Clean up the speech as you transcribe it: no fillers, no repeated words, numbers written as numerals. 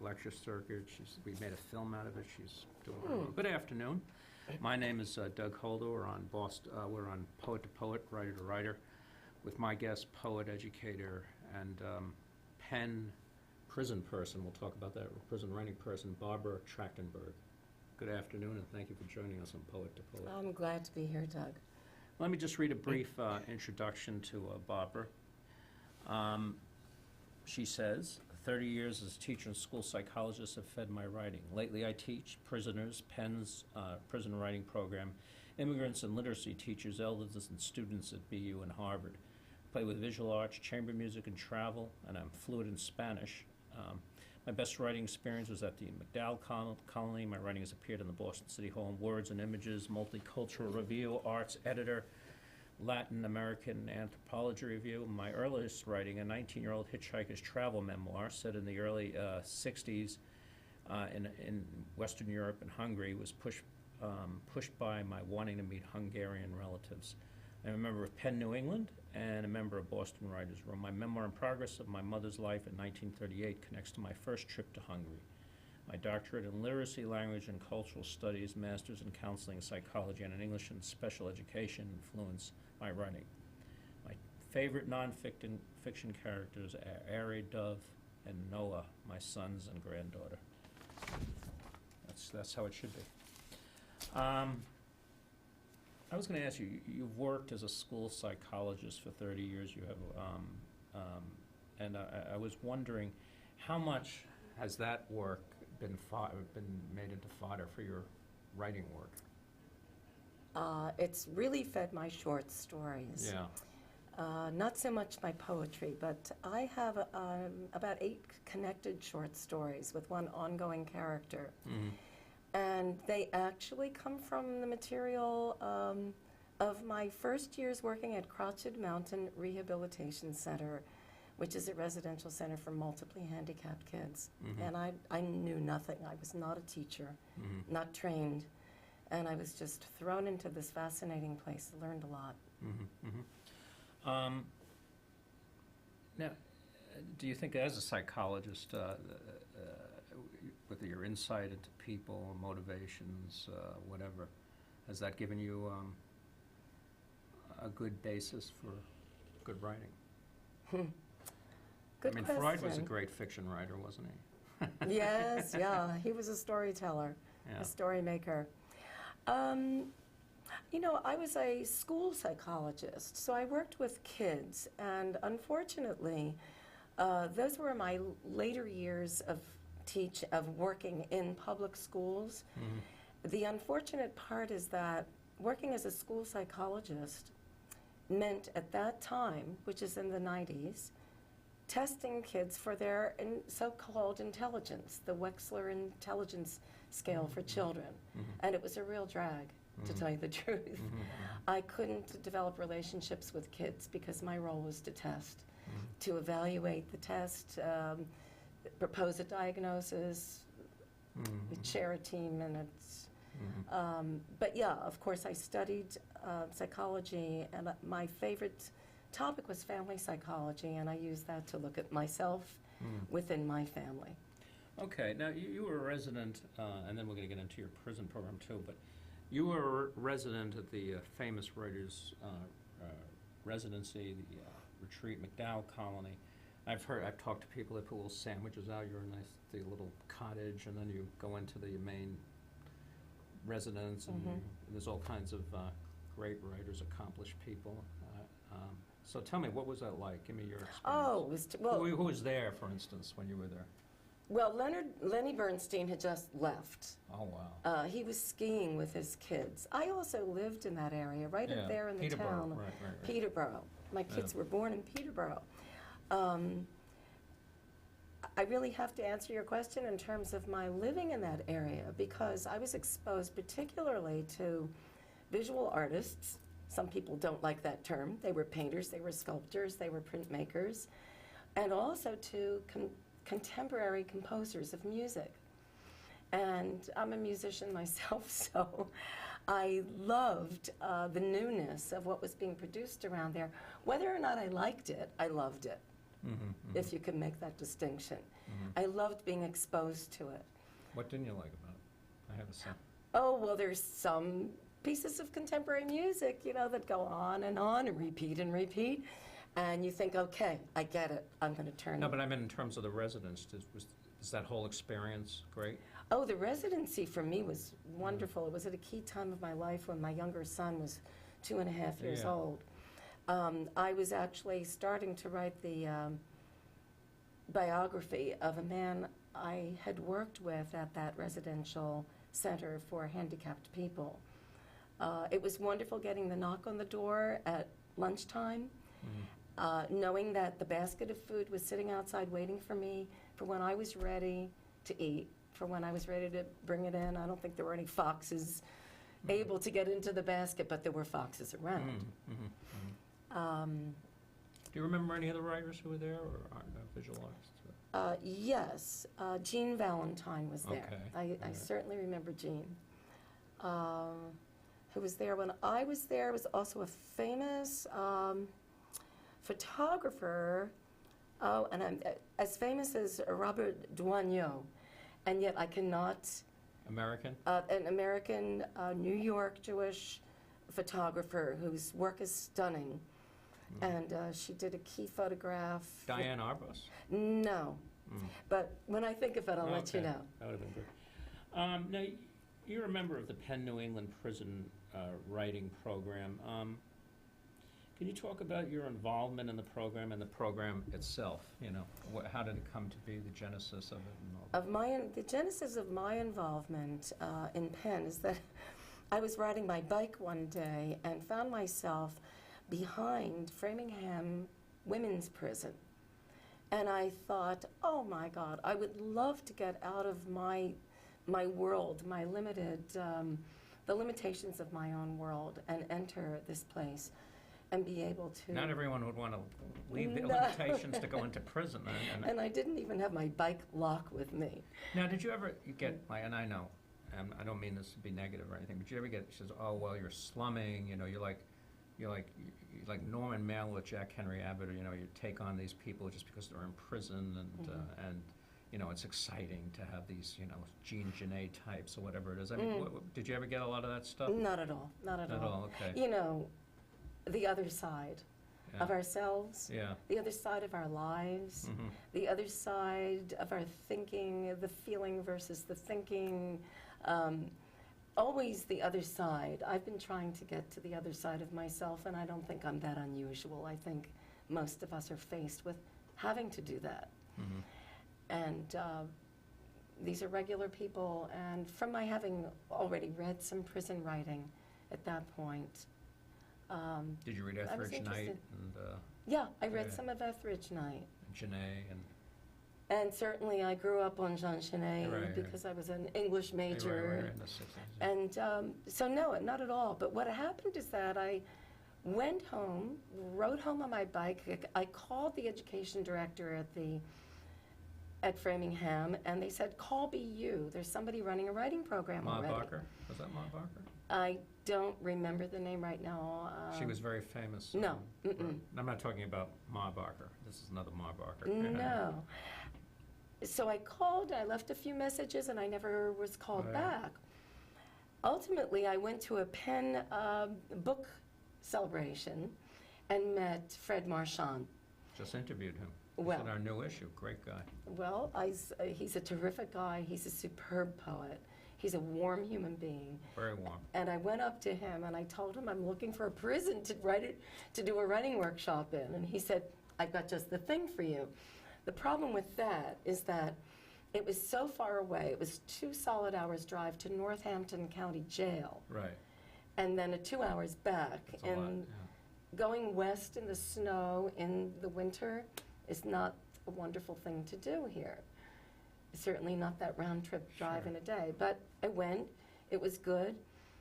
lecture circuit. We made a film out of it. She's doing her own. Good afternoon. My name is Doug Holder. We're on we're on Poet to Poet, Writer to Writer, with my guest, poet, educator, and pen prison person. We'll talk about that. Prison writing person, Barbara Trachtenberg. Good afternoon, and thank you for joining us on Poet to Poet. I'm glad to be here, Doug. Let me just read a brief introduction to Barbara. She says, 30 years as a teacher and school psychologist have fed my writing. Lately I teach prisoners, PEN's prison writing program, immigrants and literacy teachers, elders and students at BU and Harvard. Play with visual arts, chamber music, and travel, and I'm fluent in Spanish. My best writing experience was at the MacDowell Colony. My writing has appeared in the Boston City Hall in Words and Images, Multicultural Review, Arts Editor, Latin American Anthropology Review. My earliest writing, a 19-year-old hitchhiker's travel memoir set in the early 60s in Western Europe and Hungary, was pushed by my wanting to meet Hungarian relatives. I'm a member of PEN New England and a member of Boston Writers' Room. My memoir in progress of my mother's life in 1938 connects to my first trip to Hungary. My doctorate in literacy, language, and cultural studies, master's in counseling, psychology, and in English and special education influence my writing. My favorite non-fiction characters are Ari, Dove, and Noah, my sons and granddaughter. That's how it should be. I was going to ask you, you've worked as a school psychologist for 30 years. You have, and I was wondering, how much has that work been made into fodder for your writing work? It's really fed my short stories. Yeah. Not so much my poetry, but I have about 8 connected short stories with one ongoing character. Mm-hmm. And they actually come from the material of my first years working at Crotched Mountain Rehabilitation Center, which is a residential center for multiply handicapped kids. Mm-hmm. And I knew nothing. I was not a teacher, Mm-hmm. not trained. And I was just thrown into this fascinating place. Learned a lot. Mm-hmm. Mm-hmm. Now, do you think as a psychologist, with your insight into people, motivations, whatever, has that given you a good basis for good writing? Good I mean, question. Freud was a great fiction writer, wasn't he? Yes, yeah. He was a storyteller, Yeah. a story maker. You know, I was a school psychologist, so I worked with kids, and unfortunately, those were my later years of working in public schools. Mm-hmm. The unfortunate part is that working as a school psychologist meant at that time, which is in the 90s, testing kids for their so-called intelligence, the Wechsler intelligence scale for children. Mm-hmm. And it was a real drag, to tell you the truth. Mm-hmm. I couldn't develop relationships with kids because my role was to test, to evaluate the test, propose a diagnosis, chair a team, and it's. But yeah, of course, I studied psychology, and my favorite topic was family psychology, and I used that to look at myself within my family. Okay, now you were a resident, and then we're going to get into your prison program too, but you were a resident at the famous writers' residency, the retreat, MacDowell Colony. I've talked to people that put little sandwiches out. You're in the little cottage, and then you go into the main residence, and there's all kinds of great writers, accomplished people. So tell me, what was that like? Give me your experience. Oh, it was Who was there, for instance, when you were there? Well, Lenny Bernstein had just left. Oh, wow. He was skiing with his kids. I also lived in that area, right up there in the Peterborough, town. right. Peterborough. My kids were born in Peterborough. I really have to answer your question in terms of my living in that area because I was exposed particularly to visual artists. Some people don't like that term. They were painters, they were sculptors, they were printmakers, and also to contemporary composers of music. And I'm a musician myself, so I loved the newness of what was being produced around there. Whether or not I liked it, I loved it. if you can make that distinction. Mm-hmm. I loved being exposed to it. What didn't you like about it? I have a sense. Oh, well, there's some pieces of contemporary music, that go on and repeat and repeat. And you think, okay, I get it. I'm going to turn. No, but I mean in terms of the residence, is that whole experience great? Oh, the residency for me was wonderful. It was at a key time of my life when my younger son was 2.5 years Yeah. old. I was actually starting to write the biography of a man I had worked with at that residential center for handicapped people. It was wonderful getting the knock on the door at lunchtime, knowing that the basket of food was sitting outside waiting for me for when I was ready to eat, for when I was ready to bring it in. I don't think there were any foxes able to get into the basket, but there were foxes around. Do you remember any other writers who were there, or aren't visual artists? Yes, Jean Valentine was there. Okay, I certainly remember Jean. Who was there when I was there was also a famous photographer, and I'm as famous as Robert Doisneau, and yet I cannot. American? An American New York Jewish photographer whose work is stunning. And she did a key photograph. Diane Arbus? No. But when I think of it, I'll let you know. That would have been good. Now, you're a member of the Penn New England Prison Writing Program. Can you talk about your involvement in the program and the program itself? How did it come to be, the genesis of it? And all that? The genesis of my involvement in Penn is that I was riding my bike one day and found myself behind Framingham Women's Prison. And I thought, oh my God, I would love to get out of my world, my limited, the limitations of my own world, and enter this place and be able to. Not everyone would want to leave the limitations to go into prison. And I didn't even have my bike lock with me. Now, did you ever get, and I know, and I don't mean this to be negative or anything, but did you ever get, she says, oh, well, you're slumming, you're like Norman Mailer with Jack Henry Abbott, or you take on these people just because they're in prison, and it's exciting to have these Jean Genet types or whatever it is. I mean, did you ever get a lot of that stuff? Not at all. Not at all. Okay. The other side of ourselves, the other side of our lives, the other side of our thinking, the feeling versus the thinking. Always the other side. I've been trying to get to the other side of myself, and I don't think I'm that unusual. I think most of us are faced with having to do that. And these are regular people, and from my having already read some prison writing at that point. Did you read Etheridge Knight? Yeah, I read some of Etheridge Knight. Genet and certainly I grew up on Jean Genet because I was an English major. And so no, not at all. But what happened is that I went home, rode home on my bike. I called the education director at Framingham, and they said, call BU. There's somebody running a writing program already. Ma Barker? Was that Ma Barker? I don't remember the name right now. She was very famous. No. I'm not talking about Ma Barker. This is another Ma Barker. No. So I called, I left a few messages, and I never was called back. Ultimately, I went to a Penn book celebration and met Fred Marchand. Just interviewed him. He's in our new issue. Great guy. Well, he's a terrific guy. He's a superb poet. He's a warm human being. Very warm. And I went up to him and I told him I'm looking for a prison to do a writing workshop in. And he said, I've got just the thing for you. The problem with that is that it was so far away. It was 2 solid hours drive to Northampton County Jail. Right. And then 2 hours back. That's a lot, going west in the snow in the winter is not a wonderful thing to do here. Certainly not that round trip drive in a day. But I went. It was good.